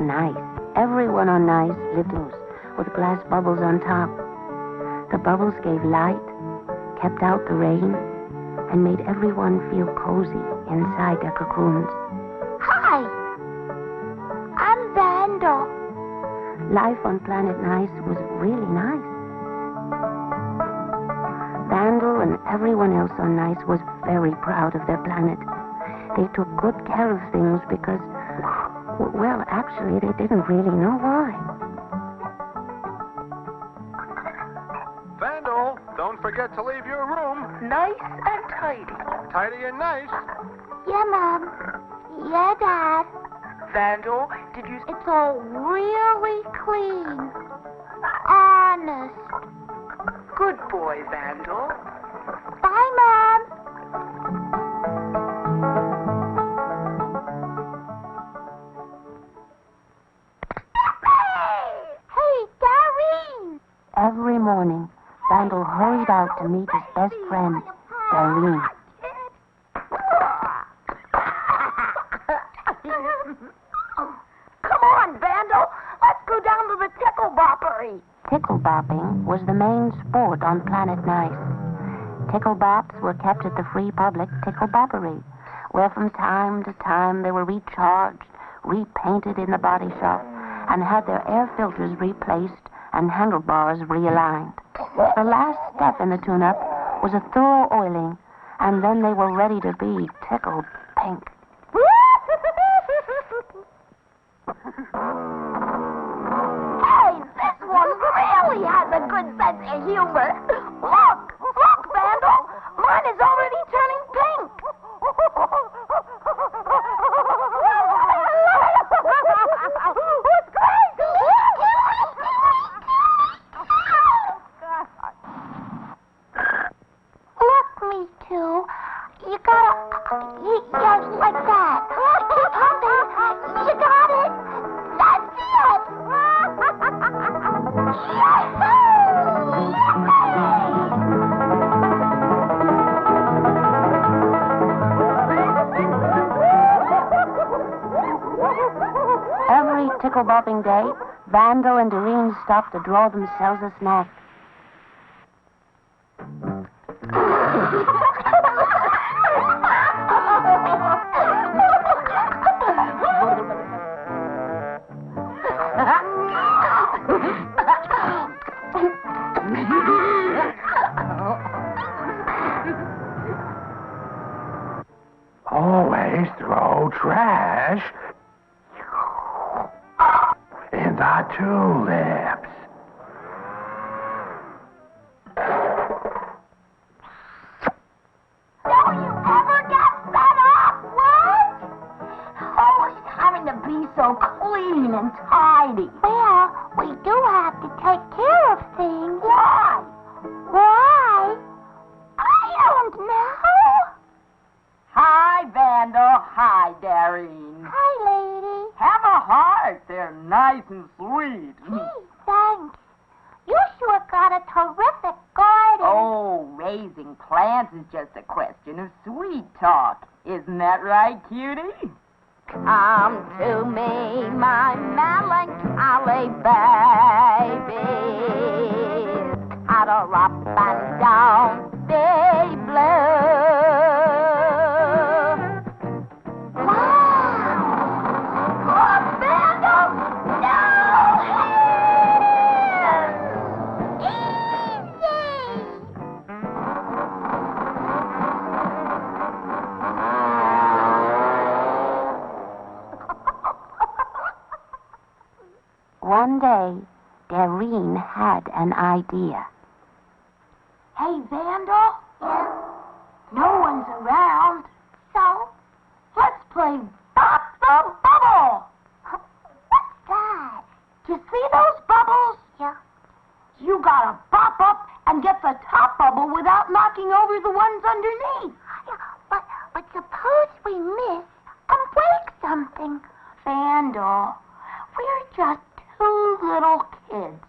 Nice. Everyone on Nice lived loose, with glass bubbles on top. The bubbles gave light, kept out the rain, and made everyone feel cozy inside their cocoons. Hi, I'm Vandal. Life on planet Nice was really nice. Vandal and everyone else on Nice was very proud of their planet. They took good care of things because, well, actually, they didn't really know why. Vandal, don't forget to leave your room Nice and tidy. tidy and nice. Yeah, Mom. Yeah, Dad. Vandal, did you... It's all really clean. Honest. Good boy, Vandal. Bye, Mom. Hey, Darene. Every morning, Vandal hurried out to meet his best friend, Darene. Come on, Vandal. Let's go down to the Tickleboppery. Ticklebopping was the main sport on planet Nice. Ticklebops were kept at the free public Tickleboppery, where from time to time they were recharged, repainted in the body shop, and had their air filters replaced and handlebars realigned. The last step in the tune-up was a thorough oiling, and then they were ready to be tickled pink. Hey, this one really has a good sense of humor. Look, Vandal. Mine is already turning pink. What's crazy? Look, me too. You gotta, yeah, like that. Keep humping. You got it. That's it. Every Ticklebopping day, Vandal and Darene stopped to draw themselves a snack. Always throw trash in the tulips. Don't you ever get fed up, what? Always having to be so clean and tidy. Well, we do have to take care of things. Why? Why? I don't know. Hi, Vandal. Hi, Darene. Hi, lady. Have a heart. They're nice and sweet. Gee, thanks. You sure got a terrific garden. Oh, raising plants is just a question of sweet talk. Isn't that right, cutie? Come to me, my melancholy baby. Huddle up and down, be blue. Wow! Oh, Vandal! No! Easy! One day, Darene had an idea. Hey, Vandal? Yeah? No one's around. So? Let's play Bop the Bubble. What's that? You see those bubbles? Yeah. You gotta pop up and get the top bubble without knocking over the ones underneath. But suppose we miss and break something. Vandal, we're just two little kids.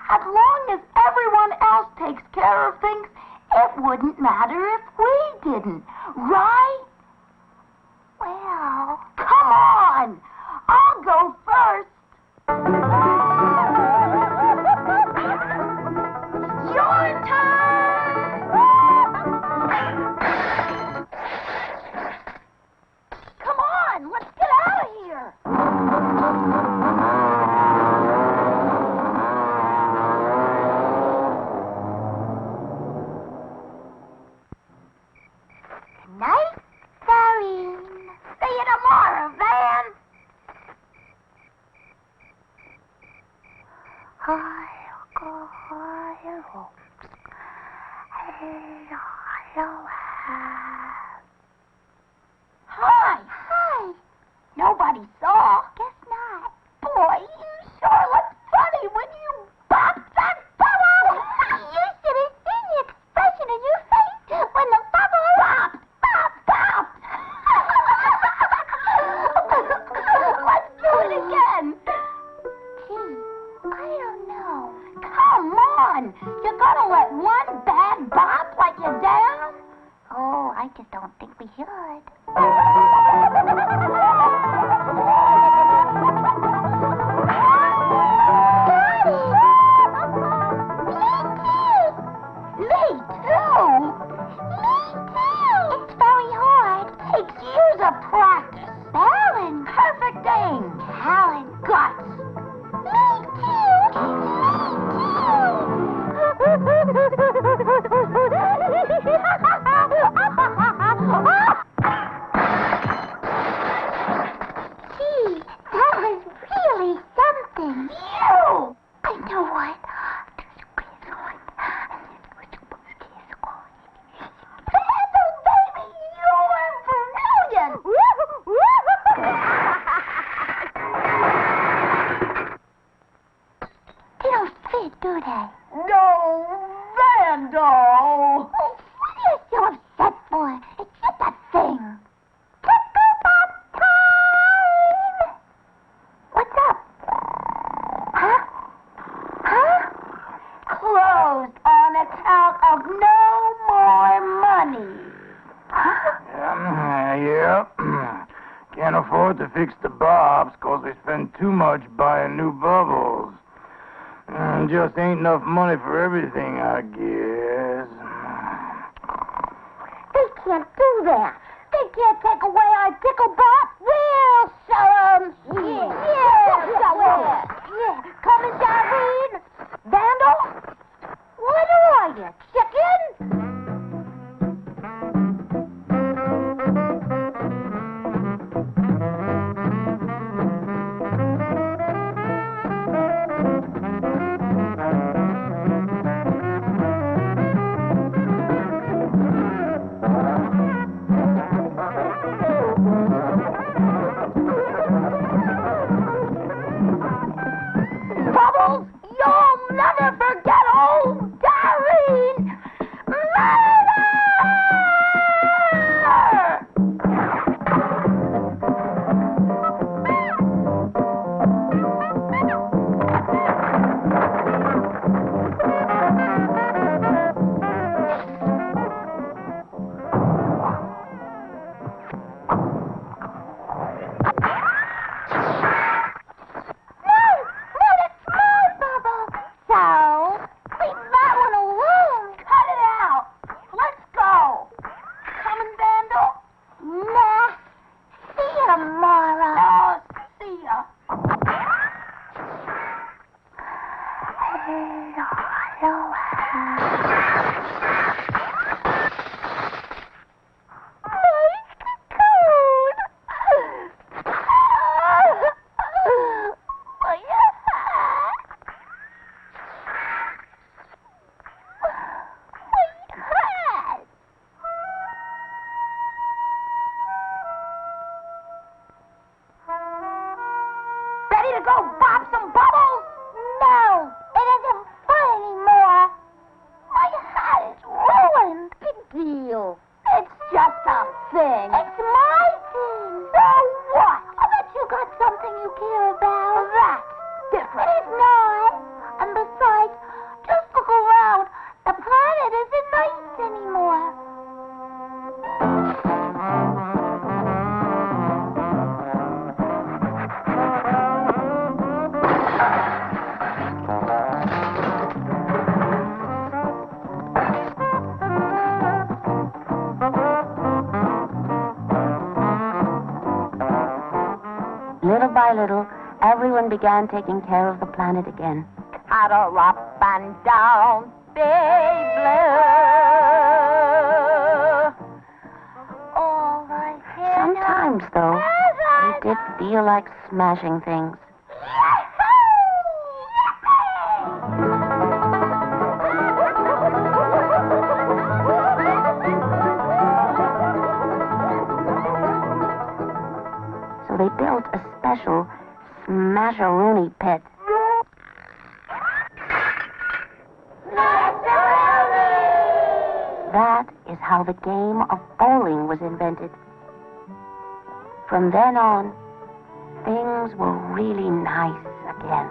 As long as everyone else takes care of things, it wouldn't matter if we didn't, right? Well, come on. I'll go first, Your turn! Come on, let's get out of here. Good night, Darene. See you tomorrow, Van. Hi. Hi. Nobody saw. Guess not. Boy, you sure look funny when you bop that bubble. You should have seen the expression in your face when the bubble popped. Pop, pop. Let's do it again. Gee, I don't know. Come on. You're gonna let one bad bop let you down? Oh, I just don't think we should. Me too. It's very hard. Takes years of practice. Balance. Perfect aim. Talent. Guts. Me Gee, that was really something. You! I know what. Vandal, baby, you're brilliant! They don't fit, do they? No, Vandal! Oh, what are you so upset for? It's just a thing. Ticklebop time! What's up? Huh? Huh? Closed on account of no more money. Huh? Yeah. Can't afford to fix the bobs 'cause we spend too much buying new bubbles. Just ain't enough money for everything, I guess. They can't do that. They can't take away our Ticklebop. We'll show 'em. Yeah, show 'em. Yeah. Coming, Darene? Vandal? What are you, chicken? Bubbles, you'll never forget old Darene! Murder! began taking care of the planet again. Paddle up and down, big blue. Over here. Sometimes, though, he did feel like smashing things. So they built a special smasharoonie pit. That is how the game of bowling was invented. From then on, things were really nice again.